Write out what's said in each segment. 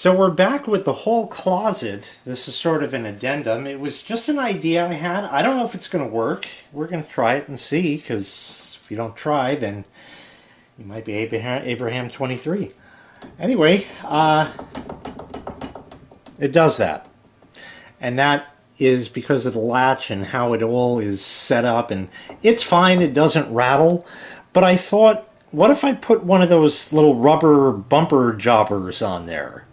So we're back with the whole closet. This is sort of an addendum. It was just an idea I had. I don't know if it's going to work. We're going to try it and see, because if you don't try, then you might be Abraham 23. Anyway, it does that. And that is because of the latch and how it all is set up. And it's fine, it doesn't rattle. But I thought, what if I put one of those little rubber bumper jobbers on there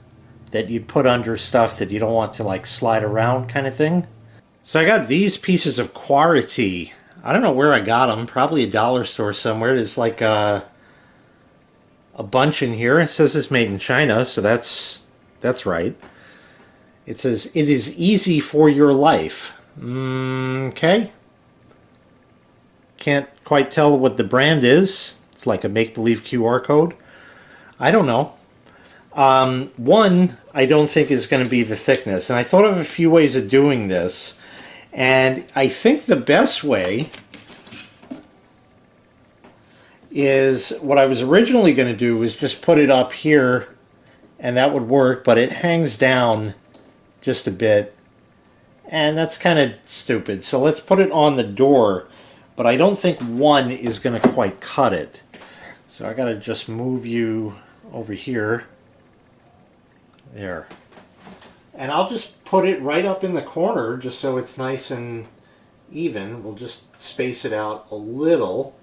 that you put under stuff that you don't want to like slide around kind of thing? So I got these pieces of quality. I don't know where I got them. Probably a dollar store somewhere. There's like a bunch in here. It says it's made in China, so that's right. It says it is easy for your life. Okay. Can't quite tell what the brand is. It's like a make-believe QR code. I don't know. One, I don't think is going to be the thickness. And I thought of a few ways of doing this. And I think the best way is what I was originally going to do was just put it up here and that would work, but it hangs down just a bit. And that's kind of stupid. So let's put it on the door, but I don't think one is going to quite cut it. So I got to just move you over here. There. And I'll just put it right up in the corner just so it's nice and even. We'll just space it out a little.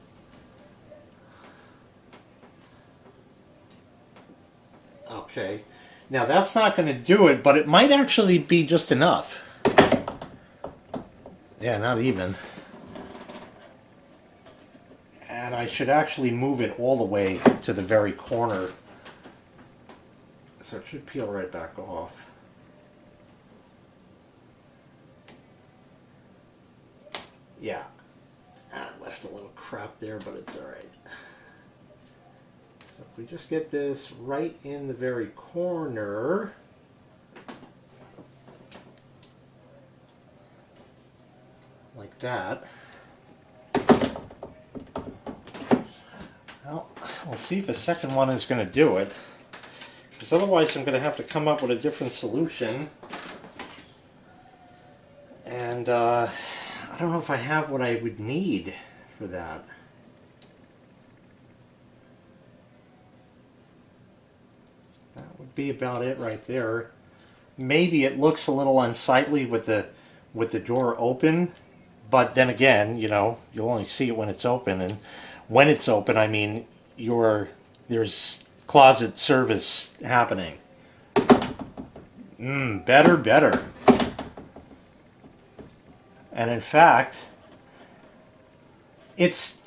Okay. Now that's not going to do it, but it might actually be just enough. Yeah, not even. And I should actually move it all the way to the very corner. So it should peel right back off. Yeah. I left a little crap there, but it's alright. So if we just get this right in the very corner, like that. Well, we'll see if a second one is going to do it. Because otherwise I'm going to have to come up with a different solution. And I don't know if I have what I would need for that. That would be about it right there. Maybe it looks a little unsightly with the door open, but then again, you know, you'll only see it when it's open, and when it's open, I mean, there's closet service happening. Better. And in fact, it's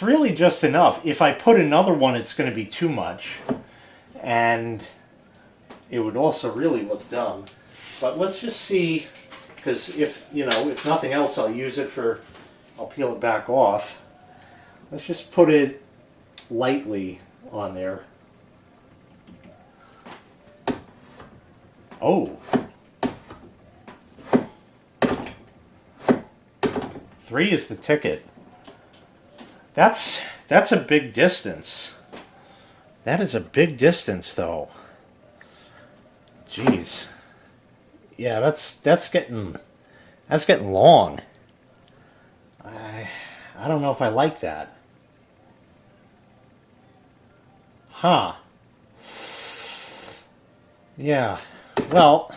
really just enough. If I put another one, it's going to be too much. And it would also really look dumb. But let's just see, because if nothing else, I'll peel it back off. Let's just put it lightly on there. Oh. 3 is the ticket. That's a big distance. That is a big distance, though. Jeez. Yeah, that's getting long. I don't know if I like that. Huh. Yeah. Well,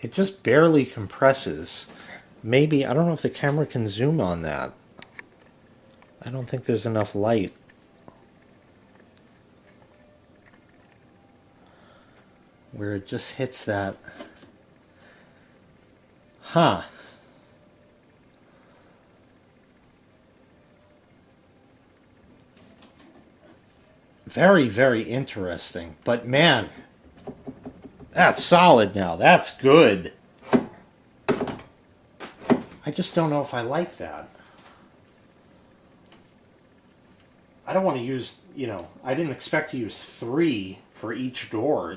it just barely compresses. Maybe, I don't know if the camera can zoom on that. I don't think there's enough light. Where it just hits that. Huh. Very, very interesting. But man, that's solid now. That's good. I just don't know if I like that. I don't want to use, I didn't expect to use 3 for each door.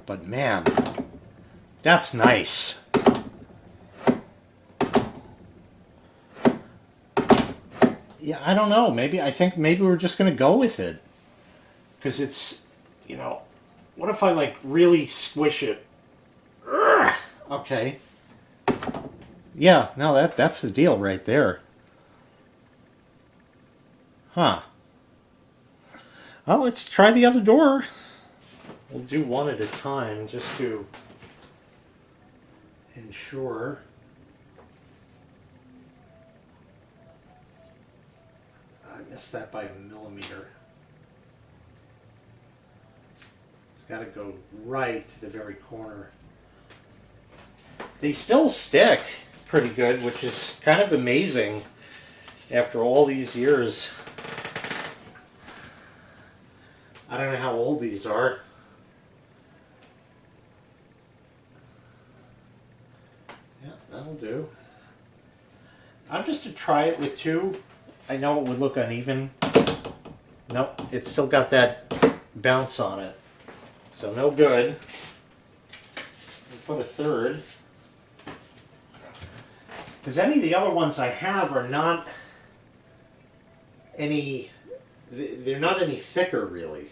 But man, that's nice. Yeah, I don't know. I think maybe we're just gonna go with it because it's, what if I like really squish it? Urgh! Okay. Yeah, no, that's the deal right there. Huh. Well, let's try the other door. We'll do one at a time just to ensure. I missed that by a millimeter. It's got to go right to the very corner. They still stick pretty good, which is kind of amazing after all these years. I don't know how old these are. Yeah, that'll do. I'm just to try it with two. I know it would look uneven. Nope, it's still got that bounce on it. So no good. We'll put a third. Because any of the other ones I have are not any, they're not any thicker really.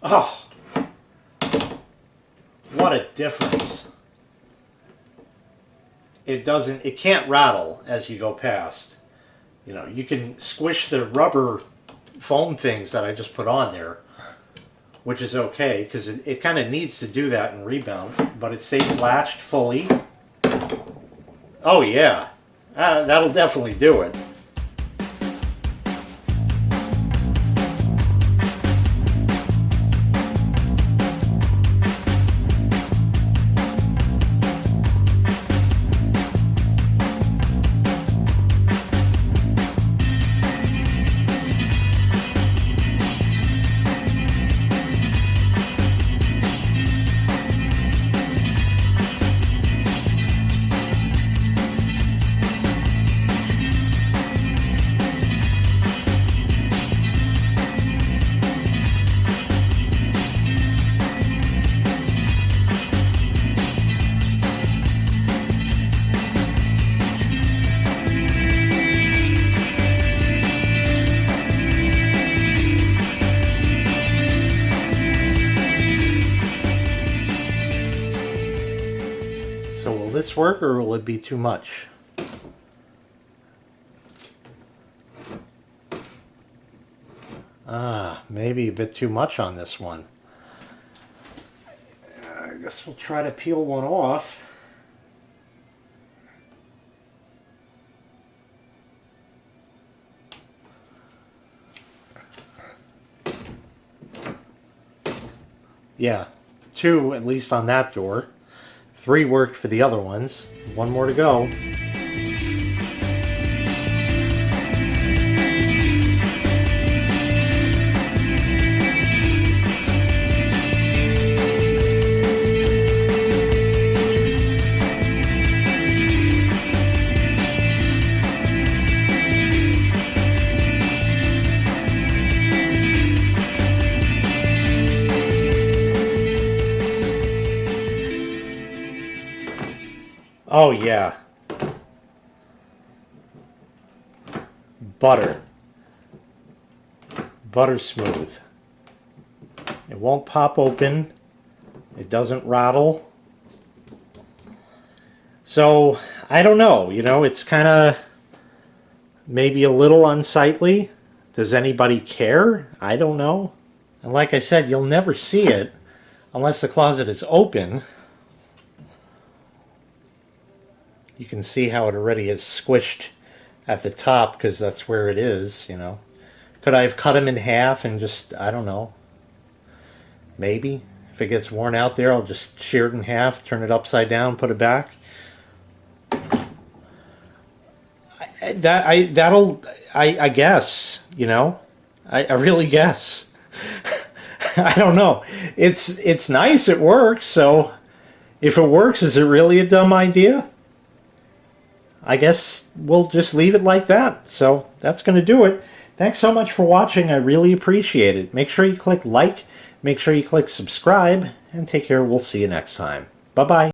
Oh, what a difference. It can't rattle as you go past. You can squish the rubber foam things that I just put on there, which is okay because it kind of needs to do that and rebound, but it stays latched fully. Oh yeah, that'll definitely do it. So will this work or will it be too much? Maybe a bit too much on this one. I guess we'll try to peel one off. Yeah, 2 at least on that door. 3 worked for the other ones. 1 more to go. Oh yeah. Butter. Butter smooth. It won't pop open. It doesn't rattle. So, I don't know. It's kind of maybe a little unsightly. Does anybody care? I don't know. And like I said, you'll never see it unless the closet is open. You can see how it already is squished at the top because that's where it is, Could I have cut them in half and just, I don't know. Maybe. If it gets worn out there, I'll just shear it in half, turn it upside down, put it back. I guess, I really guess. I don't know. It's nice, it works, so if it works, is it really a dumb idea? I guess we'll just leave it like that. So that's going to do it. Thanks so much for watching. I really appreciate it. Make sure you click like Make sure you click subscribe, and take care. We'll see you next time. Bye-bye.